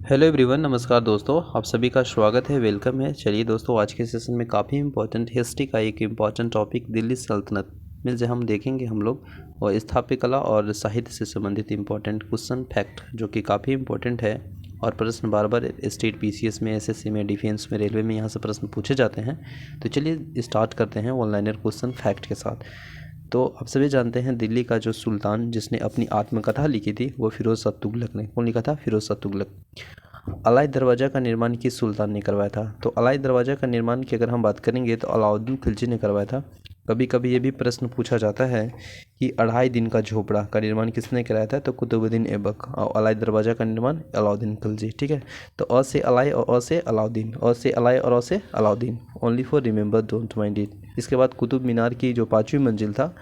Hello everyone, नमस्कार दोस्तों, आप सभी का स्वागत है, वेलकम है। चलिए दोस्तों, आज के सेशन में काफ़ी इंपॉर्टेंट हिस्ट्री का एक इम्पॉर्टेंट टॉपिक दिल्ली सल्तनत में जो हम देखेंगे हम लोग, और स्थापत्य कला और साहित्य से संबंधित इम्पॉर्टेंट क्वेश्चन फैक्ट जो कि काफ़ी इंपॉर्टेंट है। और प्रश्न बार बार स्टेट पीसीएस में, एसएससी में, डिफेंस में, रेलवे में यहाँ से प्रश्न पूछे जाते हैं। तो चलिए स्टार्ट करते हैं ऑनलाइनर क्वेश्चन फैक्ट के साथ। तो आप सभी जानते हैं दिल्ली का जो सुल्तान जिसने अपनी आत्मकथा लिखी थी वो फिरोज शाह तुगलक ने। कौन लिखा था? फिरोज शाह तुगलक। अलाई दरवाज़ा का निर्माण किस सुल्तान ने करवाया था? तो अलाई दरवाज़ा का निर्माण की अगर हम बात करेंगे तो अलाउद्दीन खिलजी ने करवाया था। कभी कभी ये भी प्रश्न पूछा जाता है कि 2.5 दिन का झोपड़ा का निर्माण किसने कराया था? तो कुतुबुद्दीन ऐबक। और अलाई दरवाज़ा का निर्माण अलाउद्दीन खिलजी। ठीक है, तो अ से अलाई और अ से अलाउद्दीन, अ से अलाई और अ से Alauddin, only for remember, don't mind it. इसके बाद कुतुब मीनार की जो 5वीं मंजिल था,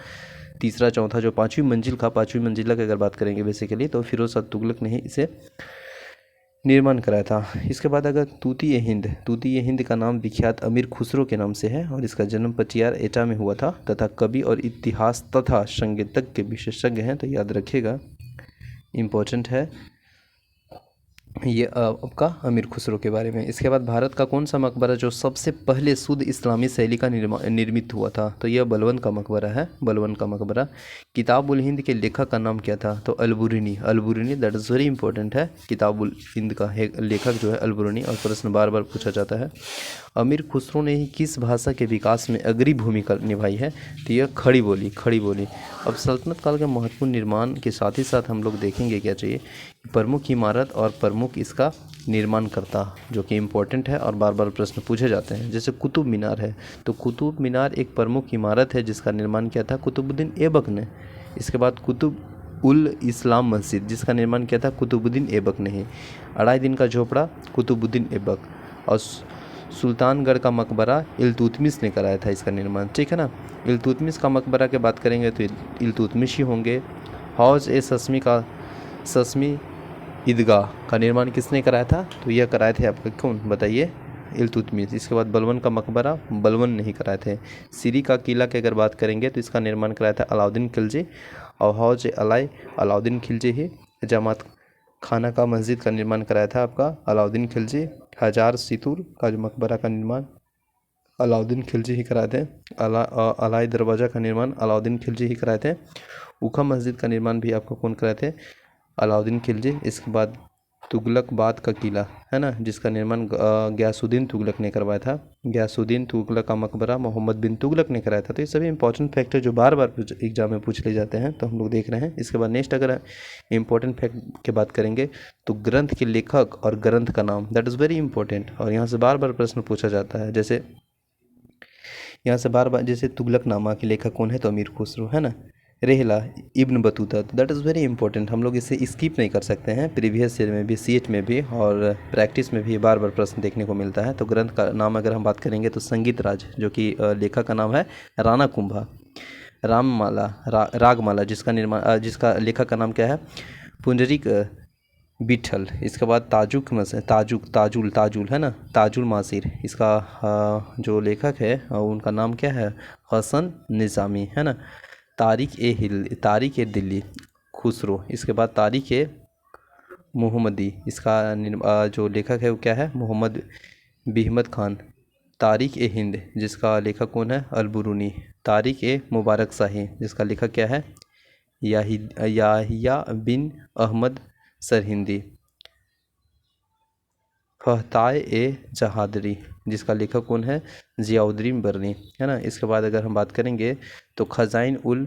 तीसरा चौथा जो 5वीं मंजिल का 5वीं मंजिला की अगर बात करेंगे बेसिकली, तो फिरोज शाह तुगलक ने ही इसे निर्माण कराया था। इसके बाद अगर तूती हिंद का नाम विख्यात अमीर खुसरो के नाम से है और इसका जन्म पचियार एटा में हुआ था तथा कवि और इतिहास तथा संगीतज्ञ के विशेषज्ञ हैं, तो याद रखिएगा, इम्पोर्टेंट है ये आपका अमीर खुसरो के बारे में। इसके बाद भारत का कौन सा मकबरा जो सबसे पहले शुद्ध इस्लामी शैली का निर्मित हुआ था? तो यह बलवन का मकबरा है, बलवन का मकबरा। किताबुल हिंद के लेखक का नाम क्या था? तो अलबुरुनी। अलबुरुनी, दैट इज़ वेरी इंपॉर्टेंट है। किताबुल हिंद का लेखक जो है अलबुरुनी, और प्रश्न बार बार पूछा जाता है। अमीर खुसरो ने ही किस भाषा के विकास में अग्रणी भूमिका निभाई है? तो यह खड़ी बोली, खड़ी बोली। अब सल्तनत काल के महत्वपूर्ण निर्माण के साथ ही साथ हम लोग देखेंगे क्या चाहिए, प्रमुख इमारत और प्रमुख इसका निर्माणकर्ता जो कि इम्पोर्टेंट है और बार बार प्रश्न पूछे जाते हैं। जैसे कुतुब मीनार है, तो कुतुब मीनार एक प्रमुख इमारत है जिसका निर्माण किया था कुतुबुद्दीन ऐबक ने। इसके बाद कुतुब उल इस्लाम मस्जिद, जिसका निर्माण किया था कुतुबुद्दीन ऐबक ने ही। 2.5 दिन का झोपड़ा कुतुबुद्दीन ऐबक। और सुल्तानगढ़ का मकबरा इल्तुतमिश ने कराया था इसका निर्माण। ठीक है ना, इल्तुतमिश का मकबरा की बात करेंगे तो इल्तुतमिश ही होंगे। हौज ए सस्मी ईदगाह का निर्माण किसने कराया था? तो यह कराए थे आपका कौन, बताइए? इल्तुतमिश। इसके बाद बलवन का मकबरा बलवन नहीं कराए थे। सीरी का किला की अगर बात करेंगे तो इसका निर्माण कराया था अलाउद्दीन खिलजी। और हौज अलाई अलाउद्दीन खिलजी ही। जमात खाना का मस्जिद का निर्माण कराया था आपका अलाउद्दीन खिलजी। हजार सितूर का जो मकबरा का निर्माण अलाउद्दीन खिलजी ही कराए थे। अलाई दरवाज़ा का निर्माण अलाउद्दीन खिलजी ही कराए थे। उखा मस्जिद का निर्माण भी आपको कौन कराए थे? अलाउद्दीन खिलजी। इसके बाद तुगलकाबाद का किला है ना, जिसका निर्माण गयासुद्दीन तुगलक ने करवाया था। गयासुद्दीन तुगलक का मकबरा मोहम्मद बिन तुगलक ने कराया था। तो ये सभी इंपॉर्टेंट फैक्टर जो बार बार एग्जाम में पूछ ले जाते हैं, तो हम लोग देख रहे हैं। इसके बाद नेक्स्ट अगर इंपॉर्टेंट फैक्ट की बात करेंगे तो ग्रंथ के लेखक और ग्रंथ का नाम, दैट इज़ वेरी इंपॉर्टेंट, और यहाँ से बार बार प्रश्न पूछा जाता है। जैसे यहाँ से बार बार, जैसे तुगलकनामा के लेखक कौन है? तो अमीर खुसरो है ना। Rihla Ibn Battuta, that is very important, हम लोग इसे स्किप नहीं कर सकते हैं। प्रीवियस ईयर में भी, सीएट में भी और प्रैक्टिस में भी बार बार प्रश्न देखने को मिलता है। तो ग्रंथ का नाम अगर हम बात करेंगे तो संगीत राज, जो कि लेखक का नाम है राणा कुंभा। रागमाला जिसका लेखक का नाम क्या है? पुंडरीक बिठल। इसके बाद ताजुल है ना, ताजुल मासिर, इसका जो लेखक है उनका नाम क्या है? हसन निज़ामी है ना। तारीख ए दिल्ली खुसरो। इसके बाद तारीख ए मोहम्मदी, इसका जो लेखक है वो क्या है? मोहम्मद बिहमद खान। तारीख ए हिंद, जिसका लेखक कौन है? अलबुरुनी। तारीख ए मुबारक शाही, जिसका लेखक क्या है? याहिया बिन अहमद सरहिंदी। फहताए ए जहादरी, जिसका लेखक कौन है? ज़ियाउद्दीन बरनी है ना। इसके बाद अगर हम बात करेंगे तो खज़ाइन उल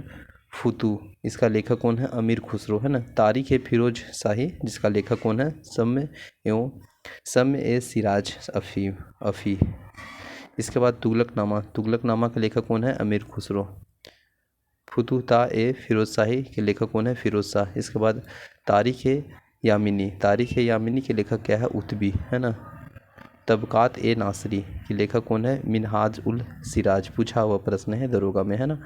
फुतू, इसका लेखक कौन है? अमीर खुसरो है ना। तारीख ए फिरोज शाही, जिसका लेखक कौन है? शम्स ए सिराज अफ़ी। इसके बाद तुगलकनामा का लेखक कौन है? अमीर खुसरो। फुतूता ए फिरोज शाही के लेखक कौन है? फिरोज शाह। इसके बाद तारीख ए यामिनी के लेखक क्या है? उतबी है ना। तबकात ए नासरी के लेखक कौन है? मिनहाज उल सिराज, पूछा हुआ प्रश्न है दरोगा में है ना।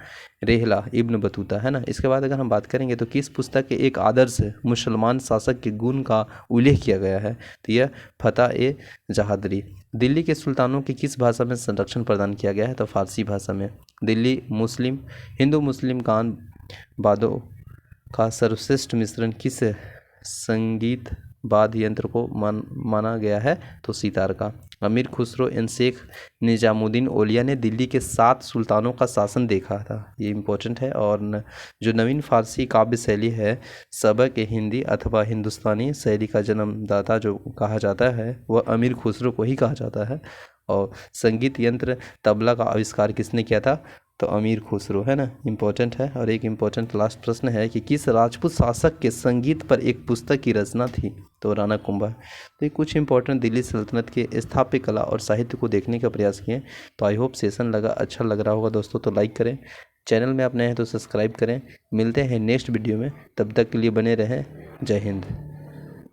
रेहला इब्न बतूता है ना। इसके बाद अगर हम बात करेंगे तो किस पुस्तक के एक आदर्श मुसलमान शासक के गुण का उल्लेख किया गया है? तो यह फतह ए जहादरी। दिल्ली के सुल्तानों की किस भाषा में संरक्षण प्रदान किया गया है? तो फारसी भाषा में। दिल्ली हिंदू मुस्लिम गान वादों का सर्वश्रेष्ठ मिश्रण किस संगीत वाद्य यंत्र को माना गया है? तो सितार का। अमीर खुसरो एंड शेख निजामुद्दीन औलिया ने दिल्ली के 7 सुल्तानों का शासन देखा था। ये इम्पोर्टेंट है। और जो नवीन फारसी काव्य शैली है सबक हिंदी अथवा हिंदुस्तानी शैली का जन्मदाता जो कहा जाता है वह अमीर खुसरो को ही कहा जाता है। और संगीत यंत्र तबला का आविष्कार किसने किया था? तो अमीर खुसरो, है ना, इम्पोर्टेंट है। और एक इम्पोर्टेंट लास्ट प्रश्न है कि किस राजपूत शासक के संगीत पर एक पुस्तक की रचना थी? तो राणा कुंभा। तो ये कुछ इंपॉर्टेंट दिल्ली सल्तनत के स्थापत्य कला और साहित्य को देखने का प्रयास किए। तो आई होप सेशन अच्छा लग रहा होगा दोस्तों। तो लाइक करें, चैनल में आप नए हैं तो सब्सक्राइब करें। मिलते हैं नेक्स्ट वीडियो में, तब तक के लिए बने रहें। जय हिंद।